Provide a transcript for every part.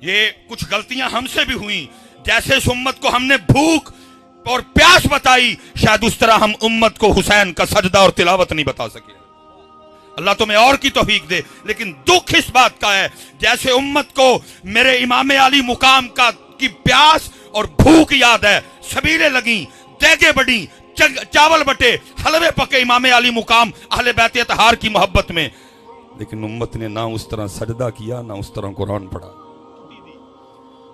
ये कुछ गलतियां हमसे भी हुई, जैसे इस उम्मत को हमने भूख और प्यास बताई, शायद उस तरह हम उम्मत को हुसैन का सजदा और तिलावत नहीं बता सके। अल्लाह तुम्हें और की तौफीक दे। लेकिन दुख इस बात का है, जैसे उम्मत को मेरे इमाम अली मुकाम की प्यास और भूख याद है, सबीलें लगी, देगे बढ़ी, चावल बटे, हलवे पके इमाम अली मुकाम अहले बैत अतहार की मोहब्बत में, लेकिन उम्मत ने ना उस तरह सजदा किया, ना उस तरह कुरान पढ़ा।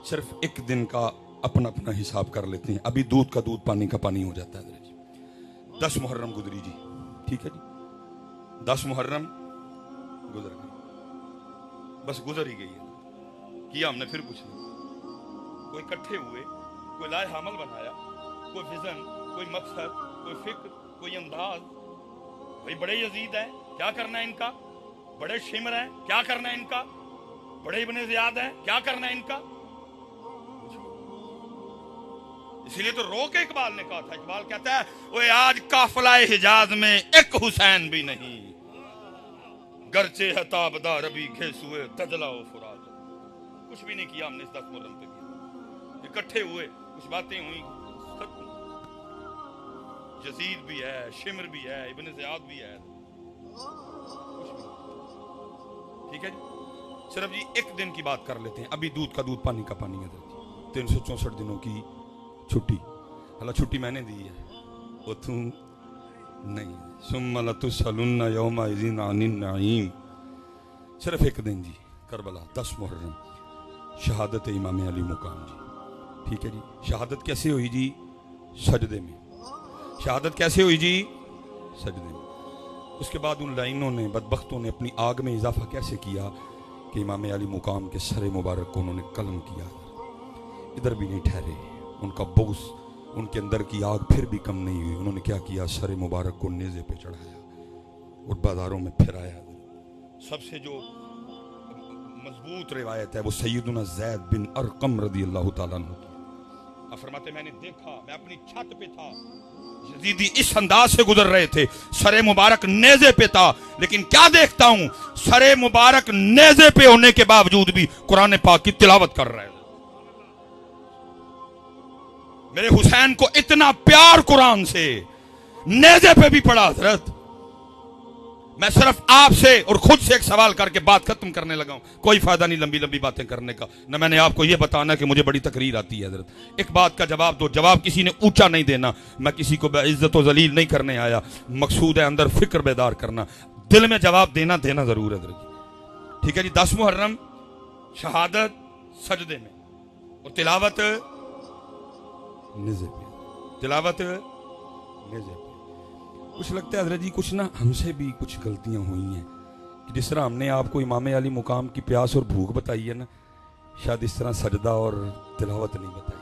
सिर्फ एक दिन का अपना अपना हिसाब कर लेते हैं। अभी दूध का दूध, पानी का पानी हो जाता है जी। 10 मुहर्रम गुजरी जी, ठीक है जी, 10 मुहर्रम गुजर गई, बस गुजर ही गई है। किया हमने फिर कुछ नहीं। कोई इकट्ठे हुए, कोई लाए हमल बनाया, कोई विजन, कोई मकसद, कोई फिक्र, कोई अंदाज। भाई बड़े यजीद है, क्या करना है इनका? बड़े शिमर है, क्या करना है इनका? बड़े इब्ने ज़ियाद है, क्या करना है इनका? इसीलिए तो रो के इकबाल ने कहा था, इकबाल कहता है वो आज काफिलाए हिजाज में एक हुसैन भी नहीं, गरचे है ताबदार रबी घेसुए तजला व फुरात। कुछ भी नहीं किया हमने इस 10 मुहर्रम पे। इकट्ठे हुए, कुछ बातें हुई, यजीद भी है, शिमर भी है, इब्ने ज़ियाद भी है, ठीक है जी। सिर्फ जी एक दिन की बात कर लेते हैं। अभी दूध का दूध, पानी का पानी है। 364 दिनों की छुट्टी, हालांकि छुट्टी मैंने दी है, वो तू नहीं। सुम्मा लतुसअलुन्ना यौमइज़िन अनिन नईम। सिर्फ एक दिन जी, करबला 10 मुहर्रम, शहादत इमाम अली मुकाम जी, ठीक है जी। शहादत कैसे हुई जी? सजदे में। शहादत कैसे हुई जी? सजदे में। उसके बाद उन लाइनों ने, बदबख्तों ने अपनी आग में इजाफा कैसे किया कि इमाम अली मुकाम के सर मुबारक को उन्होंने कलम किया। इधर भी नहीं ठहरे, उनका बुग़्ज़, उनके अंदर की आग फिर भी कम नहीं हुई। उन्होंने क्या किया? सर मुबारक को नेज़े पे चढ़ाया और बाजारों में फिराया। सबसे जो मजबूत रिवायत है वो सैयदुना ज़ैद बिन अरकम रज़ी अल्लाह ताला अन्हु की। फरमाते मैंने देखा, मैं अपनी छत पे था, यजीदी इस अंदाज से गुजर रहे थे, सरे मुबारक नेज़े पे था, लेकिन क्या देखता हूं, सरे मुबारक नेज़े पे होने के बावजूद भी कुरान पाक की तिलावत कर रहे थे। मेरे हुसैन को इतना प्यार कुरान से, नेज़े पे भी पड़ा। हजरत मैं सिर्फ आपसे और खुद से एक सवाल करके बात खत्म करने लगा हूं। कोई फायदा नहीं लंबी लंबी बातें करने का, न मैंने आपको यह बताना कि मुझे बड़ी तकरीर आती है। हजरत एक बात का जवाब दो। जवाब किसी ने ऊंचा नहीं देना, मैं किसी को बेइज्जत व जलील नहीं करने आया। मकसूद है अंदर फिक्र बेदार करना, दिल में जवाब देना जरूर है हजरत, ठीक है जी। 10 मुहर्रम, शहादत सजदे में, और तिलावत निज़े पे, तिलावत निज़े पे। कुछ लगता है हज़रत जी कुछ ना हमसे भी कुछ गलतियां हुई हैं कि जिस तरह हमने आपको इमाम अली मुकाम की प्यास और भूख बताई है ना, शायद इस तरह सजदा और तिलावत नहीं बताई।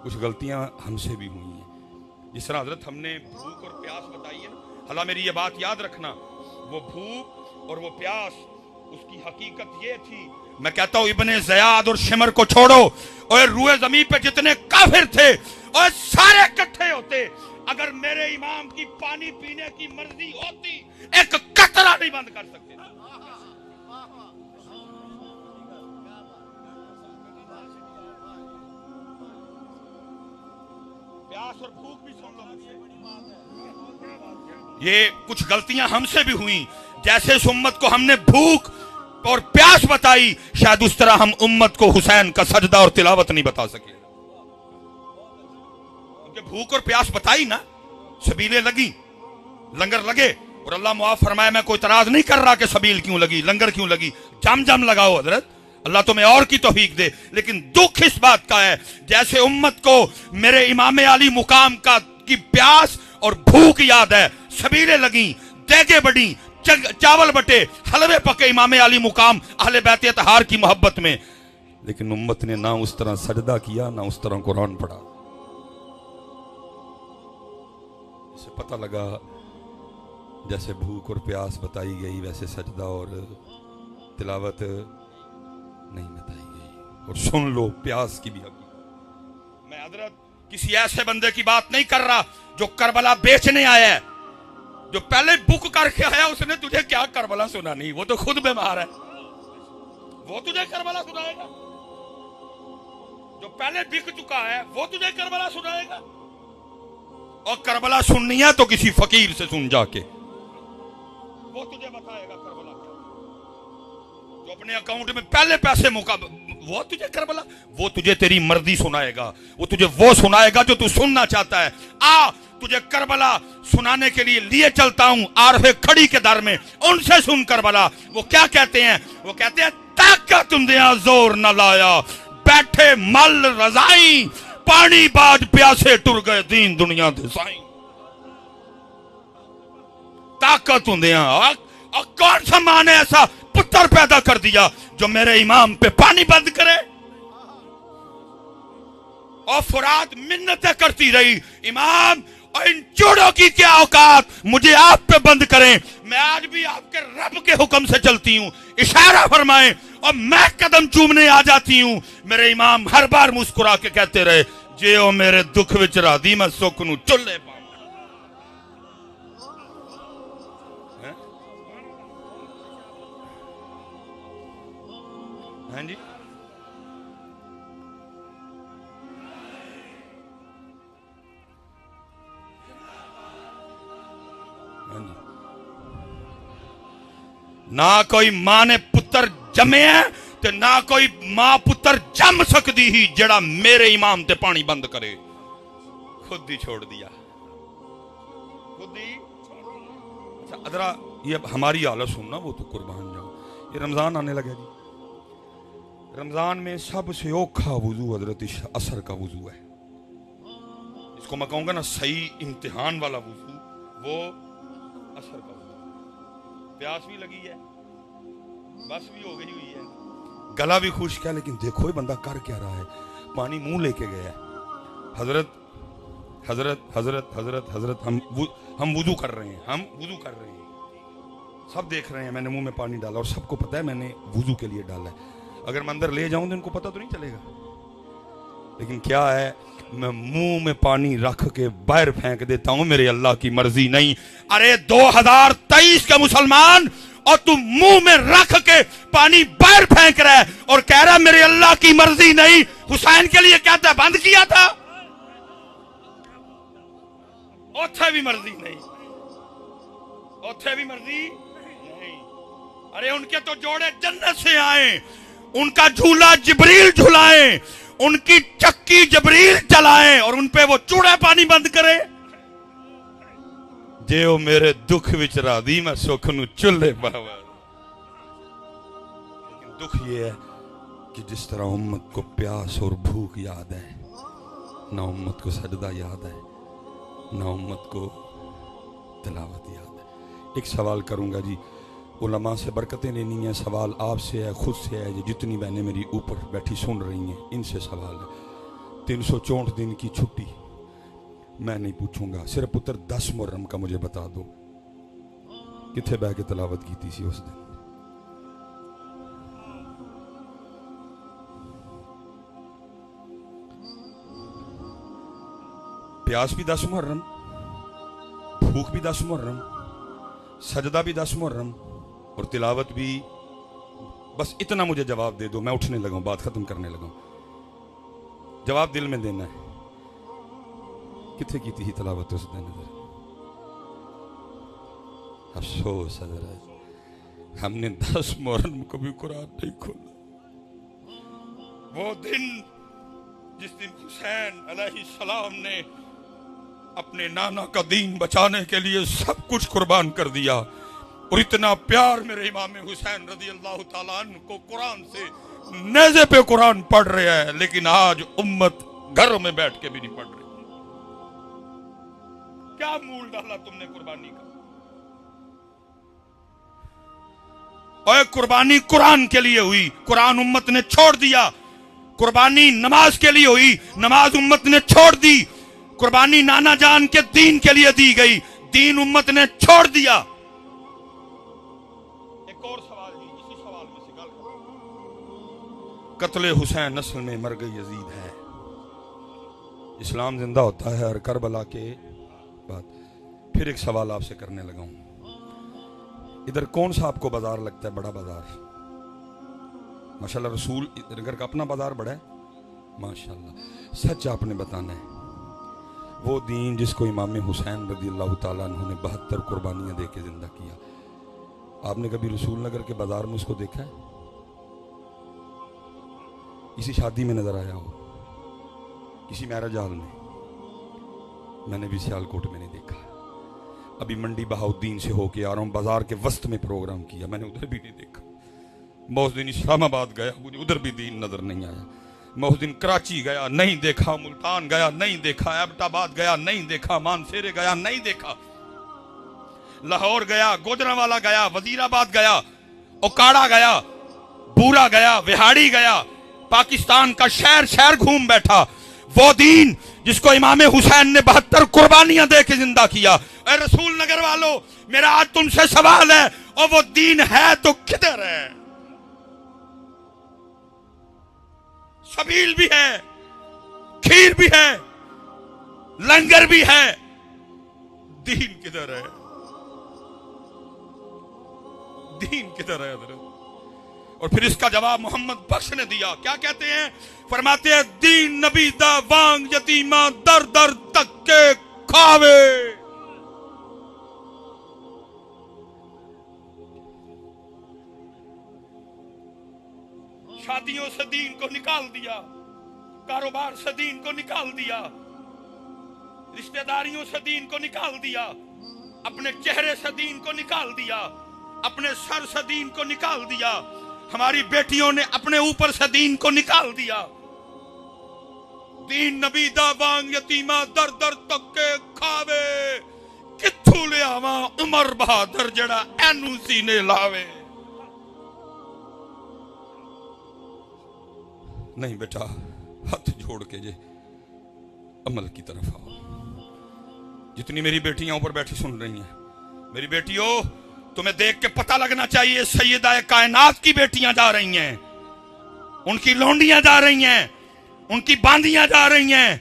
कुछ गलतियां हमसे भी हुई हैं। जिस तरह हज़रत हमने भूख और प्यास बताई है ना, हला मेरी ये बात याद रखना, वो भूख और वो प्यास, उसकी हकीकत ये थी, मैं कहता हूं इब्ने ज़ियाद और शिमर को छोड़ो और रूए ज़मीन पे जितने काफिर थे और सारे इकट्ठे होते, अगर मेरे इमाम की पानी पीने की मर्जी होती, एक कतरा नहीं बंद कर सकते। प्यास और भूख भी सुन लो मुझसे। ये कुछ गलतियां हमसे भी हुई, जैसे इस उम्मत को हमने भूख और प्यास बताई, शायद उस तरह हम उम्मत को हुसैन का सजदा और तिलावत नहीं बता सके। भूख और प्यास बताई ना, सबीलें लगी, लंगर लगे, और अल्लाह मुआफ फरमाए, मैं कोई इतराज नहीं कर रहा कि सबील क्यों लगी, लंगर क्यों लगी, जम जम लगाओ हजरत, अल्लाह तुम्हें और की तौफीक दे। लेकिन दुख इस बात का है, जैसे उम्मत को मेरे इमाम अली मुकाम की प्यास और भूख याद है, सबीलें लगी, देगे बढ़ी, चावल बटे, हलवे पके इमाम अली मुकाम अहले बैत अतहार की मोहब्बत में, लेकिन उम्मत ने ना उस तरह सजदा किया, ना उस तरह कुरान पढ़ा। इसे पता लगा जैसे भूख और प्यास बताई गई, वैसे सजदा और तिलावत नहीं बताई गई। और सुन लो प्यास की भी हकीकत। मैं हजरत किसी ऐसे बंदे की बात नहीं कर रहा जो करबला बेचने आया है, जो पहले बुक करके आया, उसने तुझे क्या करबला सुना नहीं, वो तो खुद बीमार है, वो तुझे करबला सुनाएगा। जो पहले बिक चुका है वो तुझे करबला सुनाएगा। और करबला सुननी है तो किसी फकीर से सुन जाके, वो तुझे बताएगा करबला क्या। जो अपने अकाउंट में पहले पैसे मुका, वो तुझे करबला, वो तुझे तेरी मर्जी सुनाएगा, वो तुझे वो सुनाएगा जो तू सुनना चाहता है। आ तुझे करबला सुनाने के लिए चलता हूं आरफे खड़ी के दर में, उनसे सुन करबला। वो क्या कहते हैं? वो कहते हैं ताकत तुमने जोर न लाया, बैठे मल रजाई, पानी बाज प्यासे टुर गए दीन दुनिया दे साईं। ताकत होंदे और कौन सा मां ने ऐसा पुत्र पैदा कर दिया जो मेरे इमाम पे पानी बंद करे? और फुरात मिन्नतें करती रही, इमाम और इन चूड़ों की क्या औकात, मुझे आप पे बंद करें, मैं आज भी आपके रब के हुक्म से चलती हूं, इशारा फरमाएं और मैं कदम चूमने आ जाती हूं। मेरे इमाम हर बार मुस्कुरा के कहते रहे, जे ओ मेरे दुख विच राधी मैं सुख नू चुल्ले पाऊं। हाँ जी, ना कोई मां ने पुत्र जमे है ते ना कोई मां पुत्र जम सकती ही जड़ा मेरे इमाम ते पानी बंद करे। खुद ही छोड़ दिया, खुद ही। अच्छा अदरा ये हमारी हालत सुनना, वो तो कुर्बान जाओ। ये रमजान आने लगे जी, रमजान में सबसे औखा वुजू हजरत असर का वुजू है। इसको मैं कहूंगा ना सही इम्तिहान वाला वुजू, वो असर का वुजू। प्यास भी लगी है, बस भी हो गई हुई है, गला भी खुश्क है, लेकिन देखो ये बंदा कर क्या रहा है, पानी मुंह लेके गया है। हजरत हजरत हजरत हजरत हजरत हम वुजू कर रहे हैं, हम वुजू कर रहे हैं, सब देख रहे हैं। मैंने मुंह में पानी डाला और सबको पता है मैंने वुजू के लिए डाला है। अगर मैं अंदर ले जाऊं तो इनको पता तो नहीं चलेगा, लेकिन क्या है, मैं मुंह में पानी रख के बाहर फेंक देता हूं, मेरे अल्लाह की मर्जी नहीं। अरे 2023 के मुसलमान, और तू मुंह में रख के पानी बाहर फेंक रहा है और कह रहा मेरे अल्लाह की मर्जी नहीं। हुसैन के लिए कहता बंद किया था, ओथे भी मर्जी नहीं, ओथे भी मर्जी नहीं। अरे उनके तो जोड़े जन्नत से आए, उनका झूला जिब्रील झुलाए, उनकी चक्की जिब्रील चलाए और उनपे वो चूड़ा पानी बंद करे। जे ओ मेरे दुख विच राधी मैं सुख नू चुल्ले पावा। लेकिन दुख ये है कि जिस तरह उम्मत को प्यास और भूख याद है, ना उम्मत को सजदा याद है, ना उम्मत को तिलावत याद है। एक सवाल करूंगा जी, उलमा से बरकतें लेनी है, सवाल आपसे है, खुद से है, जितनी बहनें मेरी ऊपर बैठी सुन रही हैं इनसे सवाल है। 364 दिन की छुट्टी मैं नहीं पूछूंगा, सिर्फ पुत्र 10 मुहर्रम का मुझे बता दो किथे बह के तलावत की थी उस दिन। प्यास भी 10 मुहर्रम, भूख भी 10 मुहर्रम, सजदा भी 10 मुहर्रम और तिलावत भी। बस इतना मुझे जवाब दे दो, मैं उठने लगा, बात खत्म करने लगा। जवाब दिल में देना है, किथे की थी तिलावत उस दिन? अफसोस हजरत, हमने 10 मुहर्रम को भी कुरान नहीं खोला। वो दिन जिस दिन हुसैन अलैहिस्सलाम ने अपने नाना का दीन बचाने के लिए सब कुछ कुर्बान कर दिया, और इतना प्यार मेरे इमाम हुसैन रज़ी अल्लाह ताला अन्हु को कुरान से नेज़े पे कुरान पढ़ रहे हैं, लेकिन आज उम्मत घरों में बैठ के भी नहीं पढ़ रही। क्या मूल डाला तुमने कुर्बानी का? और कुर्बानी कुरान के लिए हुई, कुरान उम्मत ने छोड़ दिया। कुर्बानी नमाज के लिए हुई, नमाज उम्मत ने छोड़ दी। कुर्बानी नाना जान के दीन के लिए दी गई, दीन उम्मत ने छोड़ दिया। एक और सवाल जी, इसी सवाल में से गल कत्ले हुसैन नस्ल में मर गई यजीद है, इस्लाम जिंदा होता है और करबला के बाद। फिर एक सवाल आपसे करने लगा हूं, इधर कौन सा आपको बाजार लगता है बड़ा बाजार? माशाल्लाह रसूल इधर का अपना बाजार बड़ा है, माशाल्लाह, सच आपने बताना है। वो दीन जिसको इमाम हुसैन रज़ी अल्लाह ताला अन्हु ने 72 कुर्बानियाँ दे के जिंदा किया, आपने कभी रसूल नगर के बाजार में उसको देखा है? किसी शादी में नजर आया हो, किसी मैरिज हॉल में? मैंने भी सियालकोट में नहीं देखा। अभी मंडी बहाउद्दीन से होके आ रहा हूँ, बाजार के वस्त में प्रोग्राम किया, मैंने उधर भी नहीं देखा। बहुत दिन इस्लामाबाद गया, मुझे उधर भी दीन नजर नहीं आया। बहुत दिन कराची गया, नहीं देखा। मुल्तान गया, नहीं देखा। एबटाबाद गया, नहीं देखा। मानसेरे गया, नहीं देखा। लाहौर गया, गोजरावाला गया, वजीराबाद गया, ओकाड़ा गया, बूरा गया, विहाड़ी गया, पाकिस्तान का शहर शहर घूम बैठा। वो दीन जिसको इमाम हुसैन ने 72 कुर्बानियां दे के जिंदा किया। अरे रसूल नगर वालों, मेरा आज तुमसे सवाल है, और वो दीन है तो किधर है? सबील भी है, खीर भी है, लंगर भी है, दीन किधर है? दीन किधर है हज़रत? और फिर इसका जवाब मोहम्मद बख्श ने दिया। क्या कहते हैं? फरमाते हैं, दीन नबी दा वांग यतीमा दर दर तक के खावे। शादियों से दीन को निकाल दिया, कारोबार से दीन को निकाल दिया, रिश्तेदारियों से दीन को निकाल दिया, अपने चेहरे से दीन को निकाल दिया, अपने सर से दीन को निकाल दिया। हमारी बेटियों ने अपने ऊपर से दीन को निकाल दिया। दीन नबी दा वांग यतीमा दर दर तक के खावे, किथू ले आवा उमर बहादुर जड़ा एनू सीने लावे। नहीं बेटा, हाथ जोड़ के जे अमल की तरफ आओ। जितनी मेरी बेटियां ऊपर बैठी सुन रही हैं, मेरी बेटियों, तुम्हें देख के पता लगना चाहिए, सैयदा कायनात की बेटियां जा रही हैं, उनकी लौंडियां जा रही हैं, उनकी बांदियां जा रही हैं।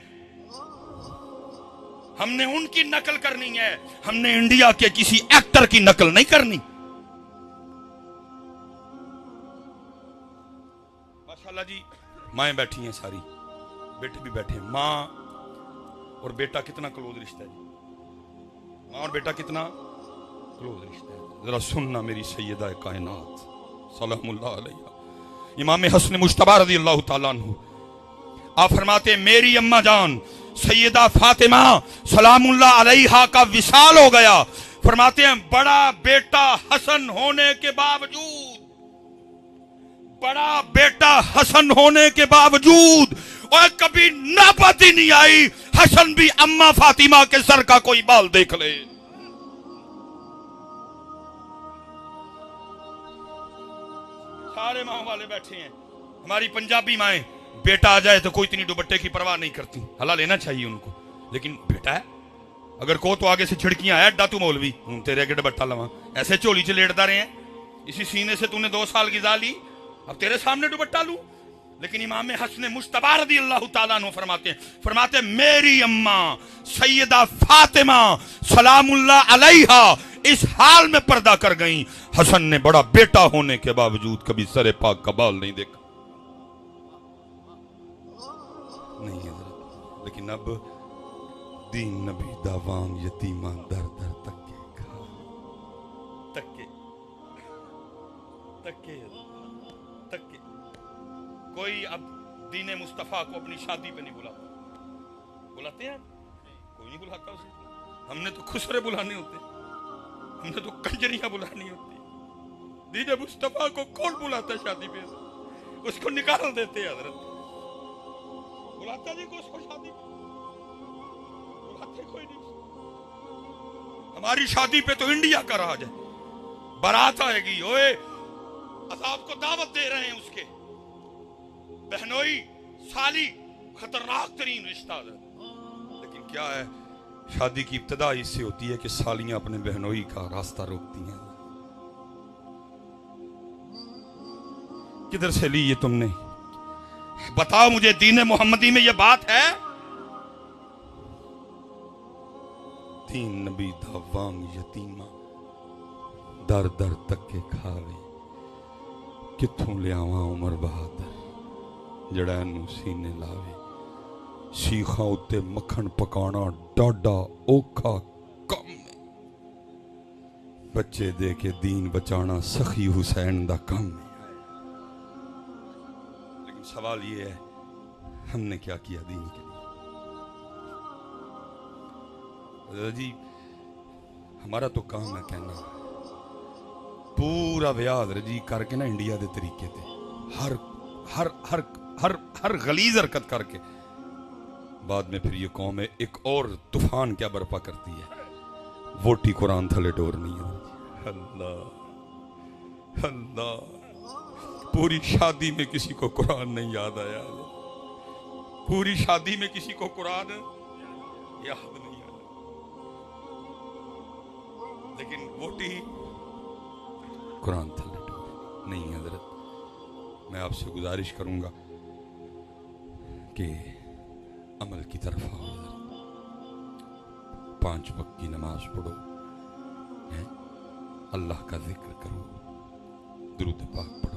हमने उनकी नकल करनी है, हमने इंडिया के किसी एक्टर की नकल नहीं करनी। माशाल्लाह जी, माएँ बैठी हैं सारी, बेटे भी बैठे हैं। माँ और बेटा कितना क्लोज रिश्ता है जी, माँ और बेटा कितना क्लोज रिश्ता है। जरा सुनना मेरी सैयदा कायनात सलामुल्लाह अलैहा, इमाम हसन मुश्तबा रज़ी अल्लाह ताला अन्हु, आप फरमाते, मेरी अम्मा जान सैयदा फातिमा सलामुल्लाह अलैहा का विसाल हो गया। फरमाते हैं, बड़ा बेटा हसन होने के बावजूद, बड़ा बेटा हसन होने के बावजूद, और कभी नौबत ही नहीं आई हसन भी अम्मा फातिमा के सर का कोई बाल देख ले। सारे माँ वाले बैठे हैं। हमारी पंजाबी माएं, बेटा आ जाए तो कोई इतनी दुपट्टे की परवाह नहीं करती, हला लेना चाहिए उनको, लेकिन बेटा है अगर को तो आगे से छिड़कियां है, अड्डा तू मौलवी हूं तेरे अगे दुपट्टा लवा, ऐसे झोली च लेटदा रहे हैं, इसी सीने से तूने 2 साल गिजा ली, अब तेरे सामने दुपट्टा लू। लेकिन इमाम हसन मुश्तबा रज़ी अल्लाह ताला अन्हु फरमाते मेरी अम्मा सैयदा फातिमा सलामुल्लाह अलैहा इस हाल में पर्दा कर गई, हसन ने बड़ा बेटा होने के बावजूद कभी सरे पाक का बाल नहीं देखा। नहीं है, लेकिन अब दीन नबी दावांग यतीमा दर दर तक्के खा, तक्के तक्के तक्के। कोई अब दीन मुस्तफा को अपनी शादी पे नहीं बुलाता, बुलाते हैं? कोई नहीं बुलाता उसे। हमने तो खुसरे बुलाने होते, हमने तो कंजरियां बुलानी होती। दीन मुस्तफा को कौन बुलाता है शादी पे? उसको निकाल देते हैं हजरत। बुलाता जी को उसको शादी पे? बुलाते कोई नहीं। हमारी शादी पे तो इंडिया का राज है, बारात आएगी, ओए असाब को दावत दे रहे हैं उसके, बहनोई साली खतरनाक तरीन रिश्ता है। लेकिन क्या है, शादी की इब्तिदा इससे होती है कि सालियां अपने बहनोई का रास्ता रोकती हैं। किधर से ली ये तुमने? बताओ मुझे, दीन मोहम्मदी में ये बात है? दीन नबी दा वांग यतीमा दर दर तक के खावे, किथों ले आवा उमर बहादुर जड़ा इनू सीने लावे। सीखा उत्ते मक्खन पकाना डाडा औखा कम है। बच्चे दे के दीन बचाना सखी हुसैन दा कम है। लेकिन सवाल ये है, हमने क्या किया दीन के लिए? जी हमारा तो काम है कहना, पूरा व्याज रजी करके ना इंडिया के तरीके ते हर हर हर हर हर गलीज हरकत करके बाद में फिर ये कौम है एक और तूफान क्या बर्पा करती है, वोटी कुरान थले डोरनी है। अल्लाह अल्लाह, पूरी शादी में किसी को कुरान नहीं याद आया, पूरी शादी में किसी को कुरान याद नहीं आया, लेकिन वोटी कुरान थले डोर नहीं। हजरत मैं आपसे गुजारिश करूंगा कि अमल की तरफ आओ, 5 वक्त की नमाज पढ़ो, अल्लाह का जिक्र करो, दुरूद पाक पढ़ो।